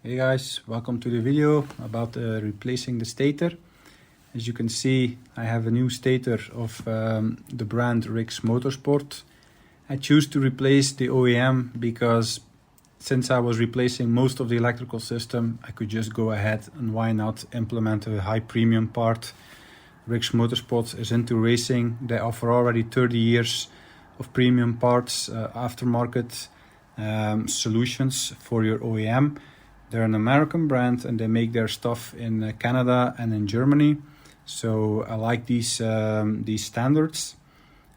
Hey guys, welcome to the video about replacing the stator. As you can see, I have a new stator of the brand Reinstalling Motorsport. I choose to replace the OEM because since I was replacing most of the electrical system, I could just go ahead and why not implement a high premium part. Reinstalling Motorsport is into racing. They offer already 30 years of premium parts, aftermarket solutions for your OEM. They're an American brand and they make their stuff in Canada and in Germany. So I like these standards,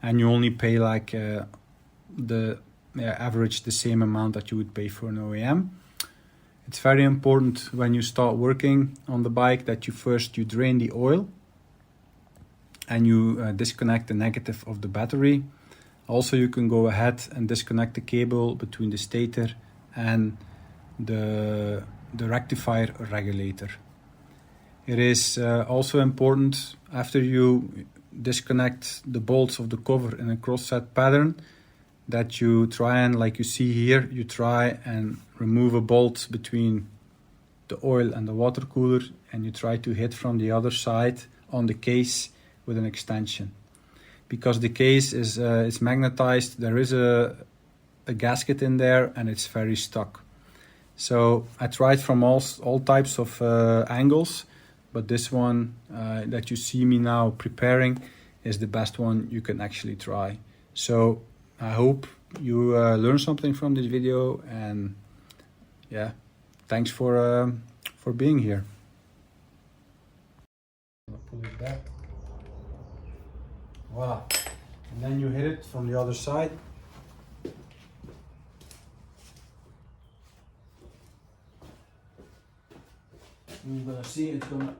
and you only pay like average the same amount that you would pay for an OEM. It's very important when you start working on the bike that you drain the oil and you disconnect the negative of the battery. Also, you can go ahead and disconnect the cable between the stator and the rectifier regulator. It is also important after you disconnect the bolts of the cover in a cross-set pattern that you try and, like you see here, you try and remove a bolt between the oil and the water cooler, and you try to hit from the other side on the case with an extension. Because the case is magnetized, there is a gasket in there and it's very stuck. So I tried from all types of angles, but this one that you see me now preparing is the best one you can actually try. So I hope you learn something from this video, and yeah, thanks for being here. I'll pull it back. Voila. And then you hit it from the other side. You're gonna see it's gonna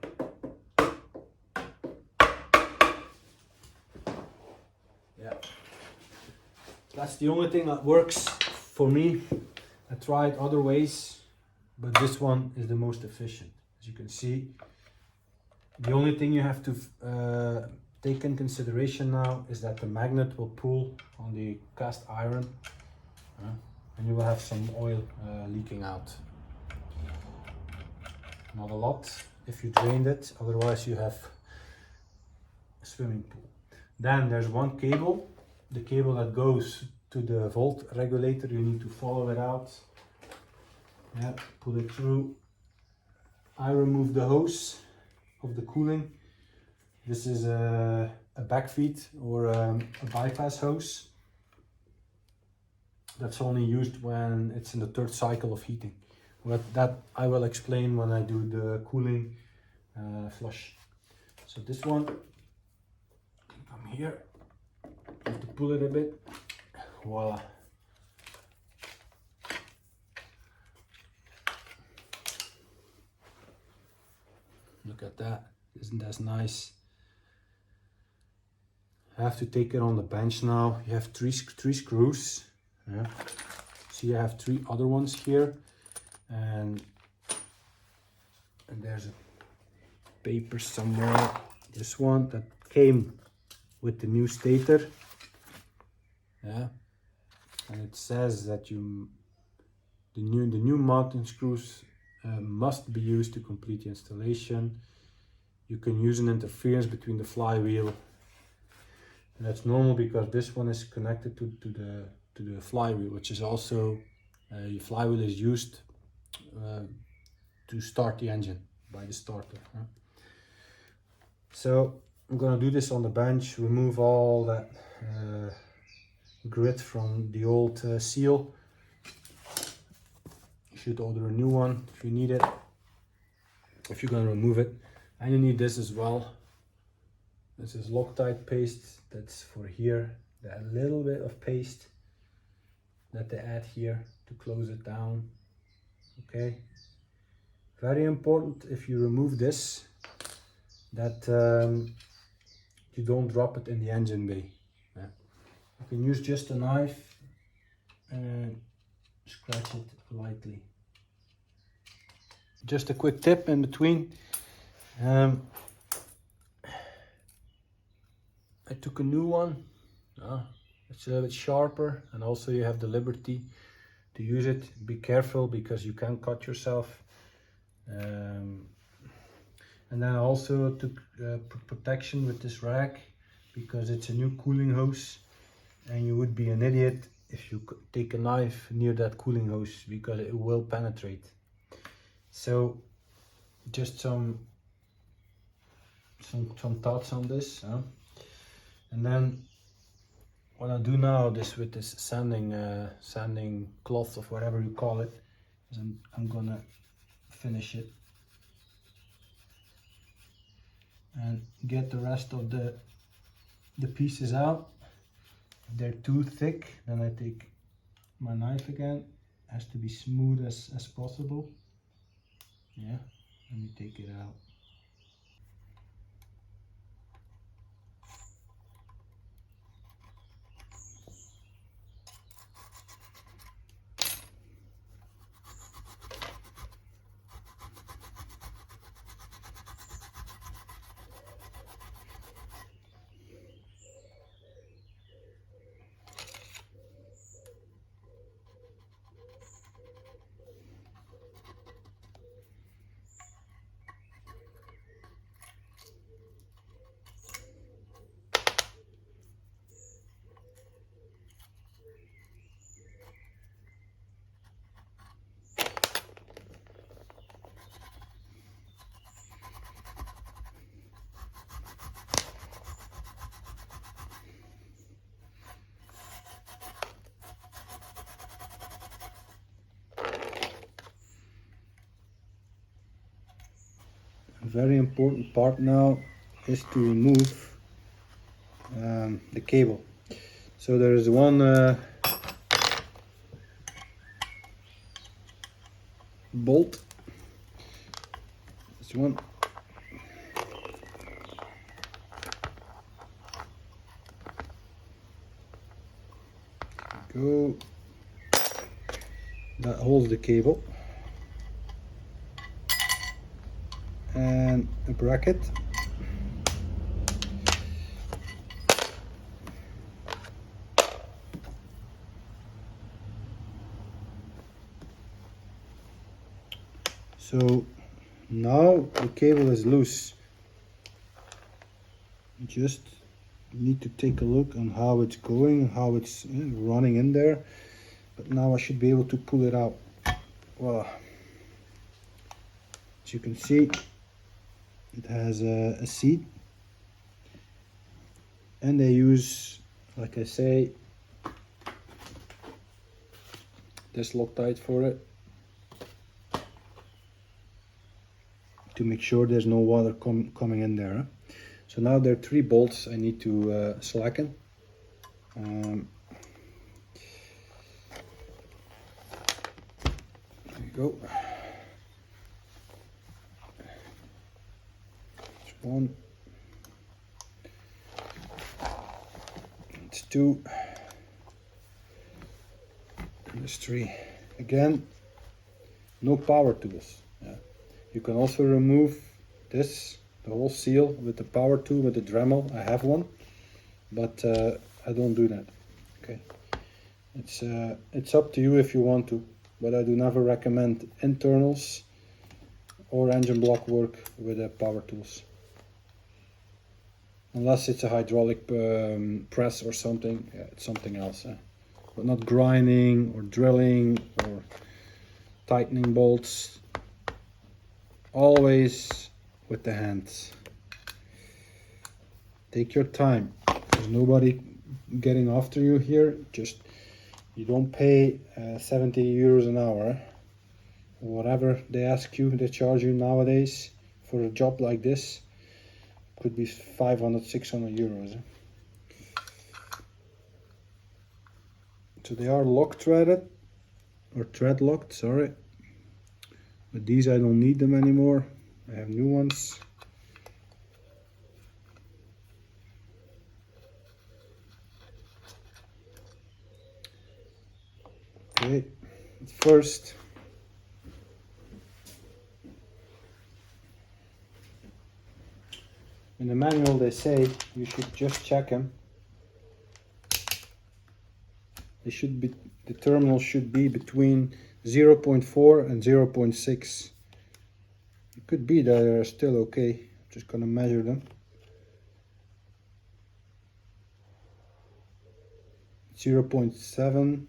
that's the only thing that works for me. I tried other ways, but this one is the most efficient. As you can see, the only thing you have to take in consideration now is that the magnet will pull on the cast iron and you will have some oil leaking out. Not a lot if you drained it, otherwise you have a swimming pool. Then there's one cable, the cable that goes to the volt regulator. You need to follow it out, pull it through. I remove the hose of the cooling. This is a backfeed or a bypass hose that's only used when it's in the third cycle of heating. But that I will explain when I do the cooling flush. So this one, come here, have to pull it a bit. Voila. Look at that, isn't that nice? I have to take it on the bench now. You have three screws. Yeah. See, I have 3 other ones here. And there's a paper somewhere, this one that came with the new stator, and it says that the new mounting screws must be used to complete the installation. You can use an interference between the flywheel, and that's normal because this one is connected to the flywheel, which is also the flywheel is used to start the engine by the starter. So I'm gonna do this on the bench, remove all that grit from the old seal. You should order a new one if you need it, if you're gonna remove it. And you need this as well. This is Loctite paste, that's for here. A little bit of paste that they add here to close it down. Okay, very important if you remove this that you don't drop it in the engine bay. You can use just a knife and scratch it lightly. Just a quick tip in between. I took a new one. It's a little bit sharper, and also you have the liberty to use it. Be careful because you can cut yourself. And then I also took protection with this rack because it's a new cooling hose, and you would be an idiot if you take a knife near that cooling hose because it will penetrate. So just some thoughts on this, huh? And then what I do now this with this sanding cloth or whatever you call it is I'm gonna finish it and get the rest of the pieces out. If they're too thick, then I take my knife again. It has to be smooth as possible. Yeah, let me take it out. A very important part now is to remove the cable. So there is one bolt. This one. Go. That holds the cable. And a bracket. So now the cable is loose. Just need to take a look on how it's going, how it's running in there. But now I should be able to pull it out. Voila. As you can see, it has a seat, and they use, like I say, this Loctite for it to make sure there's no water coming in there. Huh? So now there are 3 bolts I need to slacken. There you go. There's 1. It's 2. And there's 3. Again, no power tools. Yeah. You can also remove this, the whole seal, with the power tool, with the Dremel. I have one, but I don't do that. Okay, it's up to you if you want to, but I do never recommend internals or engine block work with the power tools, unless it's a hydraulic press or something. Yeah, it's something else, but not grinding or drilling or tightening bolts. Always with the hands. Take your time. There's nobody getting after you here. Just, you don't pay 70 euros an hour. Whatever they ask you, they charge you nowadays for a job like this. Could be 500, 600 euros. So they are lock threaded, or thread locked, sorry. But these I don't need them anymore. I have new ones. Okay, first in the manual they say you should just check them. They should be, the terminal should be between 0.4 and 0.6. Could be that they're still okay. I'm just gonna measure them. 0.7,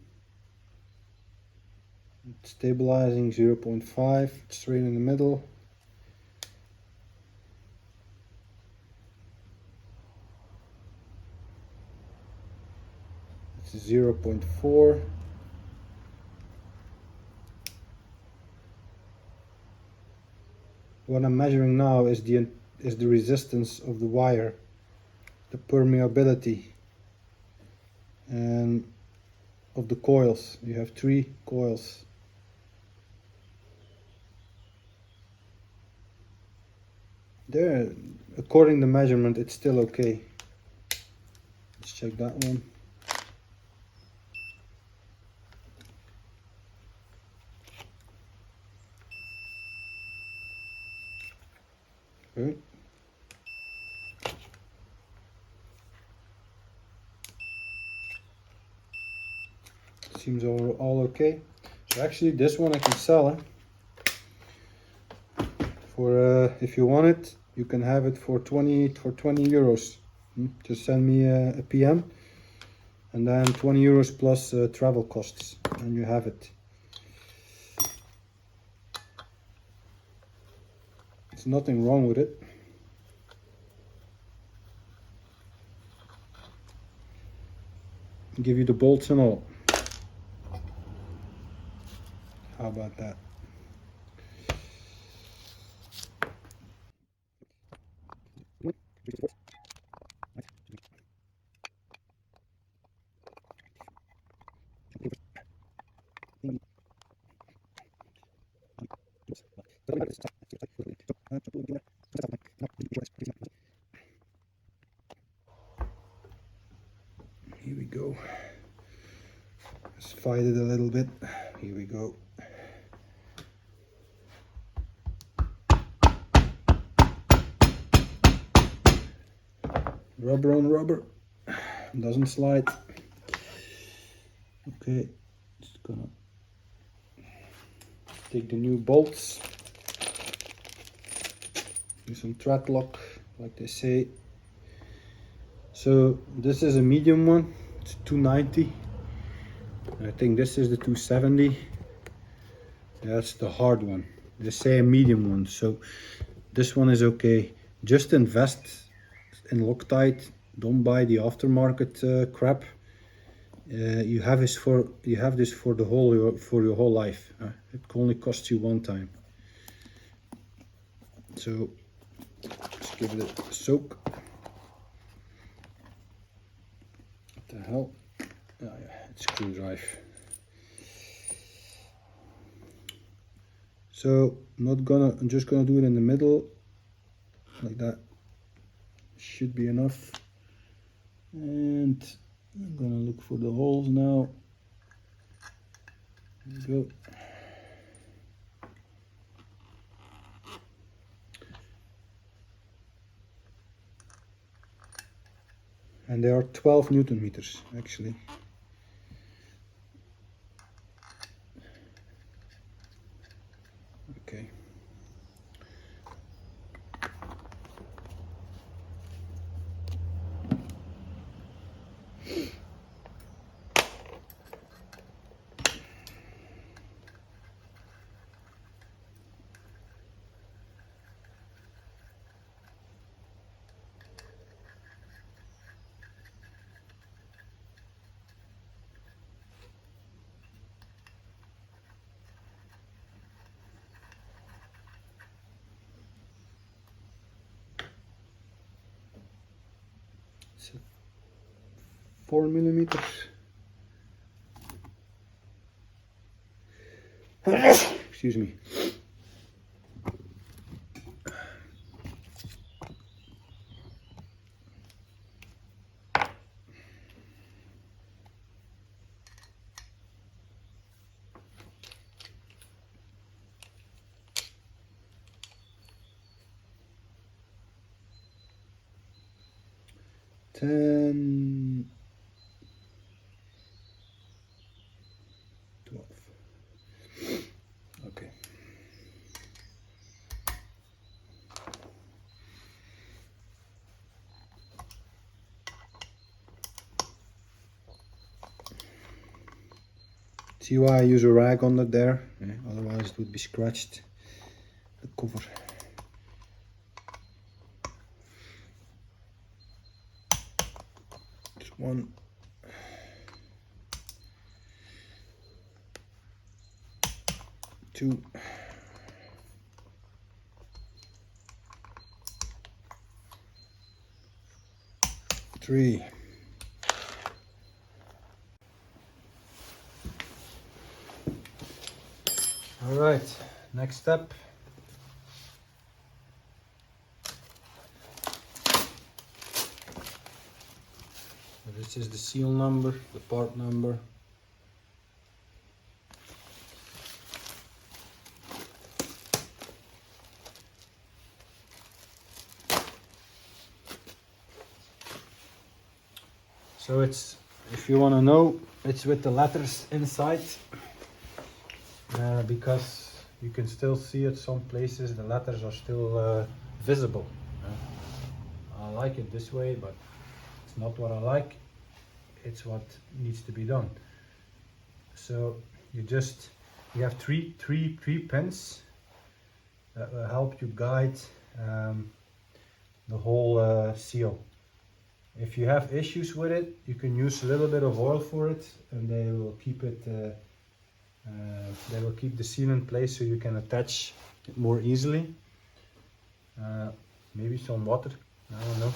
stabilizing 0.5, straight in the middle. It's 0.4. What I'm measuring now is the resistance of the wire, the permeability, and of the coils. You have 3 coils. There, according to measurement, it's still okay. Let's check that one. Okay. Seems all okay. So actually, this one I can sell it for. If you want it, you can have it for 20 euros. Just send me a PM, and then 20 euros plus travel costs, and you have it. There's nothing wrong with it. I'll give you the bolts and all. How about that? Here we go. Let's fight it a little bit. Here we go. Rubber on rubber. Doesn't slide. Okay, just gonna take the new bolts. Do some thread lock, like they say. So this is a medium one. It's 290. I think this is the 270. That's the hard one. They say a medium one, so this one is okay. Just invest in Loctite. Don't buy the aftermarket crap. You have this for your whole life. It only costs you one time. So let's give it a soak. What the hell? Oh yeah, it's screw drive. So I'm just gonna do it in the middle, like that. Should be enough. And I'm gonna look for the holes now. There we go. And they are 12 Newton meters actually. Okay. So 4 millimeters. Excuse me. Ten, 12. Okay. See why I use a rag under there? Yeah, otherwise it would be scratched, the cover. Just 1, 2, 3. All right, next step. This is the seal number, the part number. So it's, if you want to know, it's with the letters inside, because you can still see it some places, the letters are still visible. I like it this way, but it's not what I like. It's what needs to be done. So you have three pins that will help you guide the whole seal. If you have issues with it, you can use a little bit of oil for it, and they will keep it. They will keep the seal in place, so you can attach it more easily. Maybe some water. I don't know.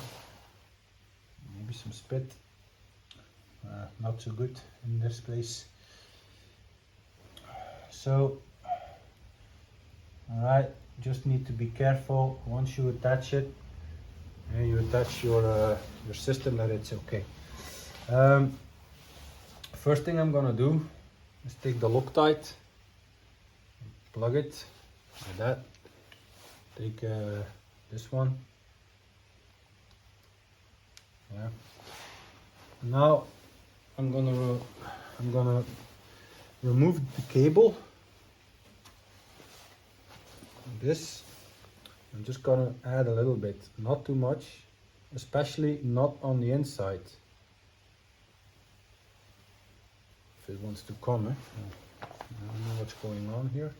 Maybe some spit. Not so good in this place. So, all right. Just need to be careful once you attach it. And you attach your system, that it's okay. First thing I'm gonna do is take the Loctite, plug it like that. Take this one. Yeah. Now I'm gonna remove the cable. This. I'm just gonna add a little bit, not too much, especially not on the inside. If it wants to come, I don't know what's going on here.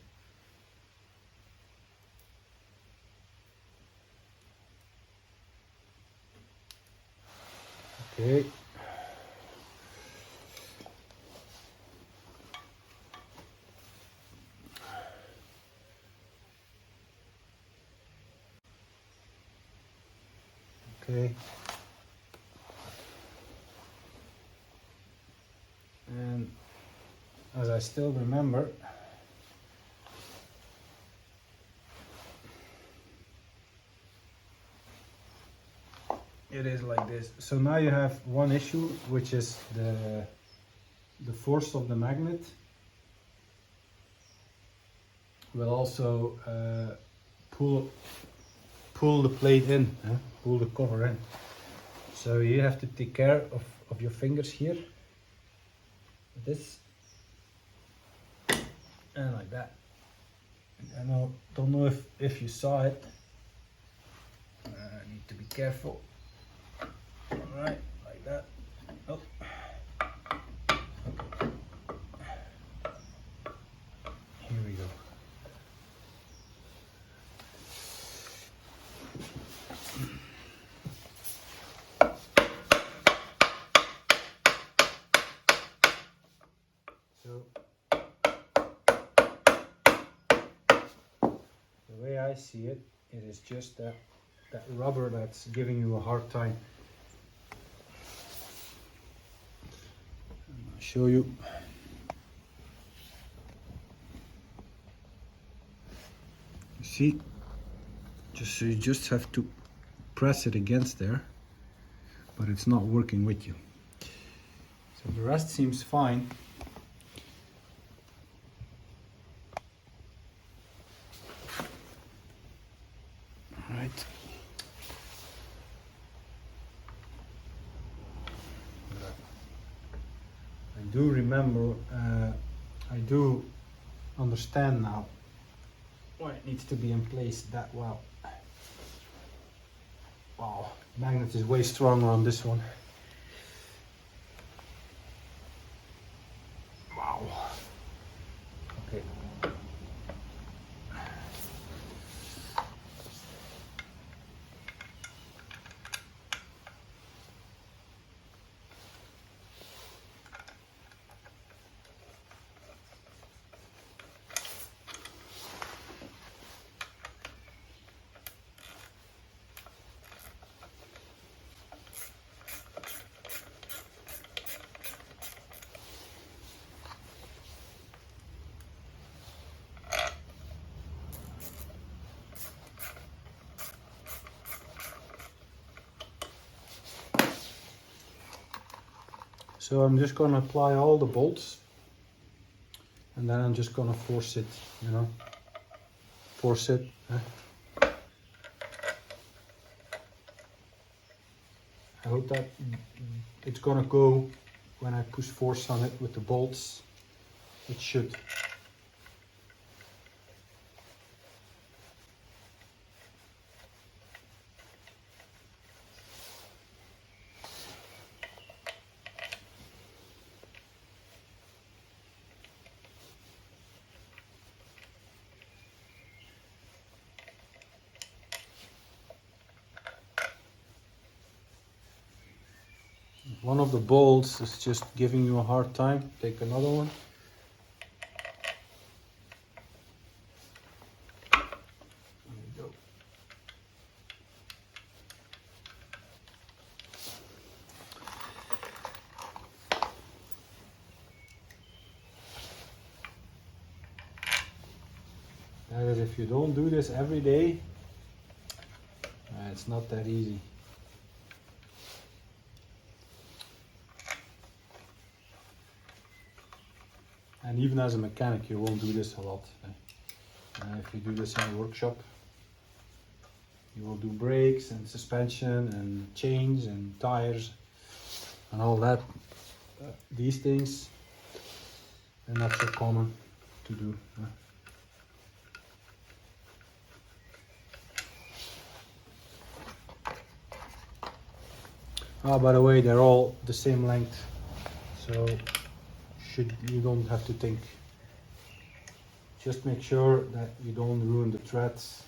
Okay. Okay. And as I still remember, it is like this. So now you have one issue, which is the force of the magnet will also pull the plate in, pull the cover in. So you have to take care of your fingers here, this, and like that. I don't know if you saw it. I need to be careful. All right, like that. Oh. Here we go. So the way I see it, it is just that rubber that's giving you a hard time. I'll show you. You see, you just have to press it against there, but it's not working with you. So the rest seems fine. All right. I do remember, I do understand now why it needs to be in place that well. Wow, magnet is way stronger on this one. Wow. So I'm just gonna apply all the bolts, and then I'm just gonna force it, you know, force it. I hope that it's gonna go when I push force on it with the bolts. It should. If one of the bolts is just giving you a hard time, take another one. There you go. That is, if you don't do this every day, it's not that easy. And even as a mechanic, you won't do this a lot. If you do this in a workshop, you will do brakes and suspension and chains and tires and all that. These things are not so common to do. By the way, they're all the same length, so you don't have to think. Just make sure that you don't ruin the threads.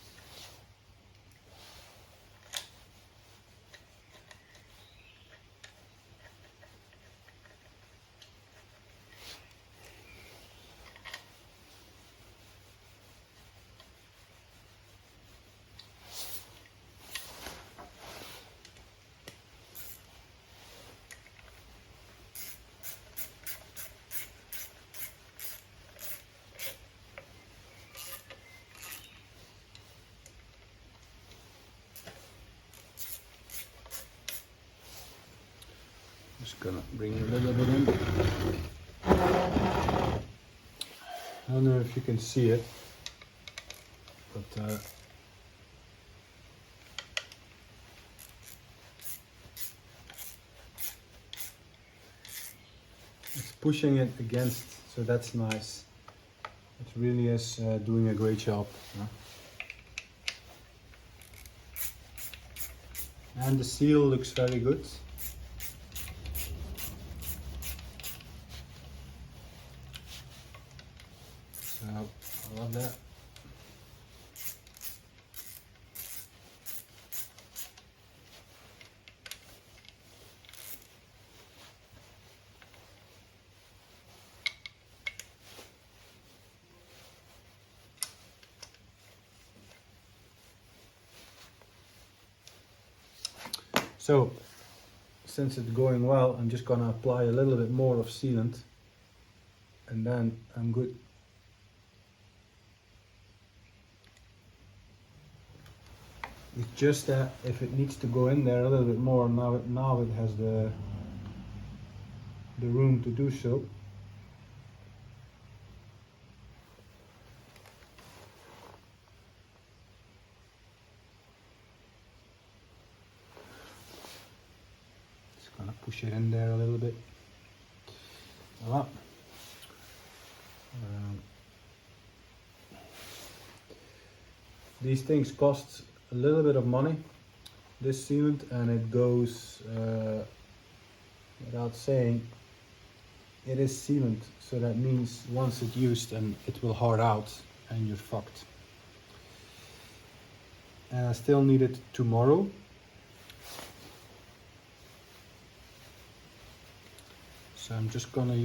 Just gonna bring a little bit in. I don't know if you can see it, but it's pushing it against, so that's nice. It really is doing a great job. And the seal looks very good. So I love that. So since it's going well, I'm just gonna apply a little bit more of sealant, and then I'm good. It's just that if it needs to go in there a little bit more, now it has the room to do so. Just gonna push it in there a little bit. Voilà. These things cost a little bit of money, this sealant, and it goes without saying, it is sealant, so that means once it's used and it will hard out and you're fucked. And I still need it tomorrow. So I'm just gonna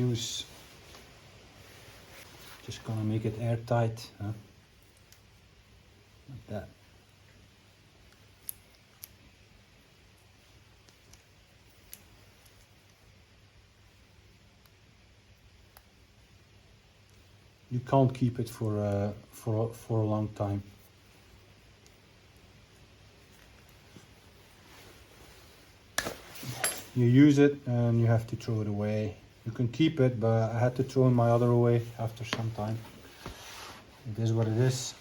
make it airtight, like that. You can't keep it for a long time. you use it and you have to throw it away. You can keep it, but I had to throw my other away after some time. It is what it is.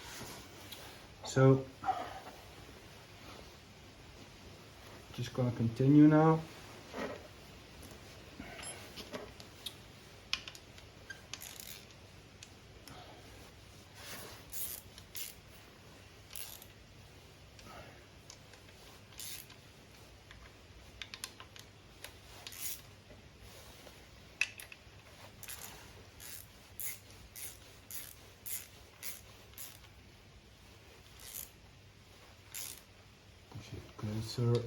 So just gonna continue now. Closer.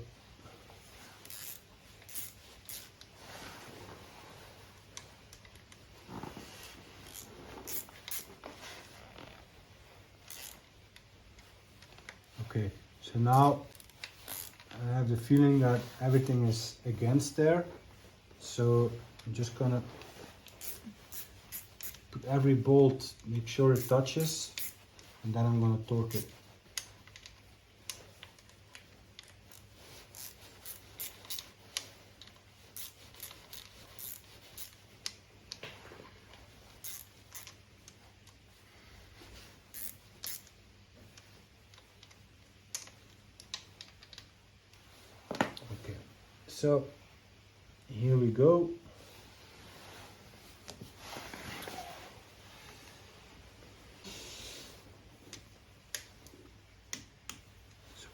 Okay, so now I have the feeling that everything is against there. So I'm just gonna put every bolt, make sure it touches, and then I'm gonna torque it. Okay, so here we go.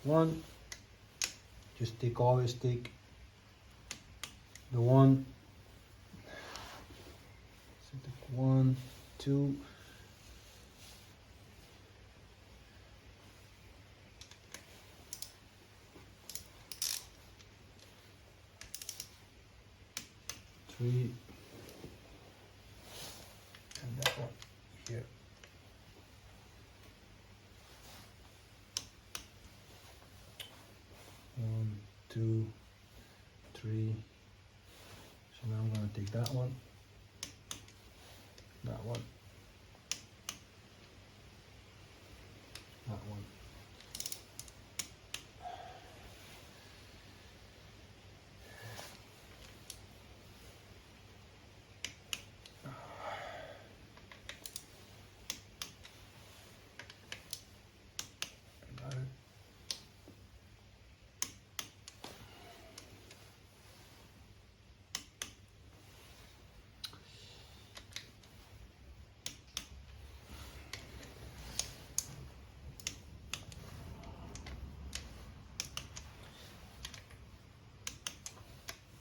One, just always take the one, so take 1, 2, three, and that one here. One, 2, 3. So now I'm going to take that one, that one, that one.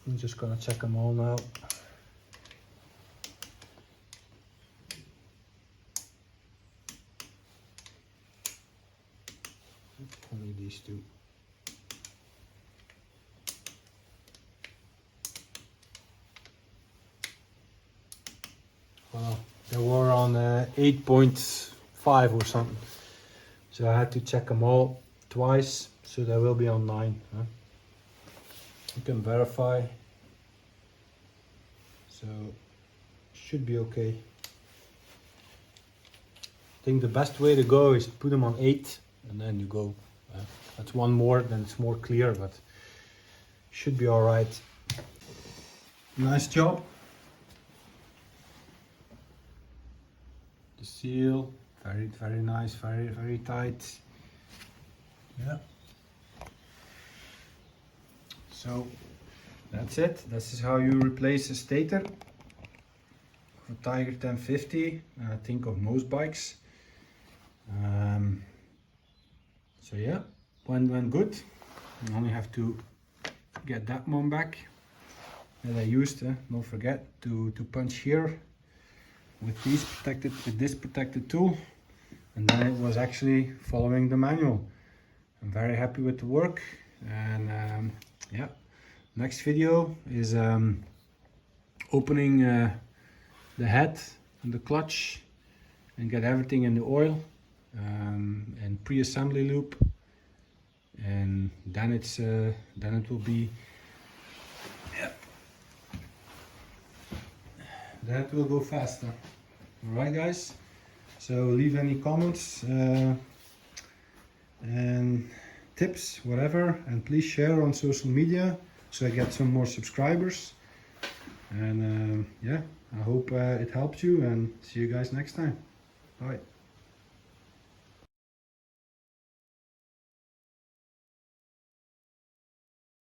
I'm just gonna check them all now. Only these two. Wow, they were on 8.5 or something. So I had to check them all twice, so they will be on 9. Huh? You can verify. So should be okay. I think the best way to go is to put them on 8 and then you go. That's one more, then it's more clear, but should be all right. Nice job. The seal, very nice, very tight. Yeah. So that's it. This is how you replace a stator for Tiger 1050. I think of most bikes. So yeah, went good. I only have to get that one back that I used. Don't forget to punch here with this protected tool, and then it was actually following the manual. I'm very happy with the work, and yeah, next video is opening the head and the clutch and get everything in the oil and pre-assembly loop, and then it will be, yeah, then it will go faster. All right, guys, so leave any comments and tips, whatever, and please share on social media so I get some more subscribers. And yeah, I hope it helped you, and see you guys next time. Bye.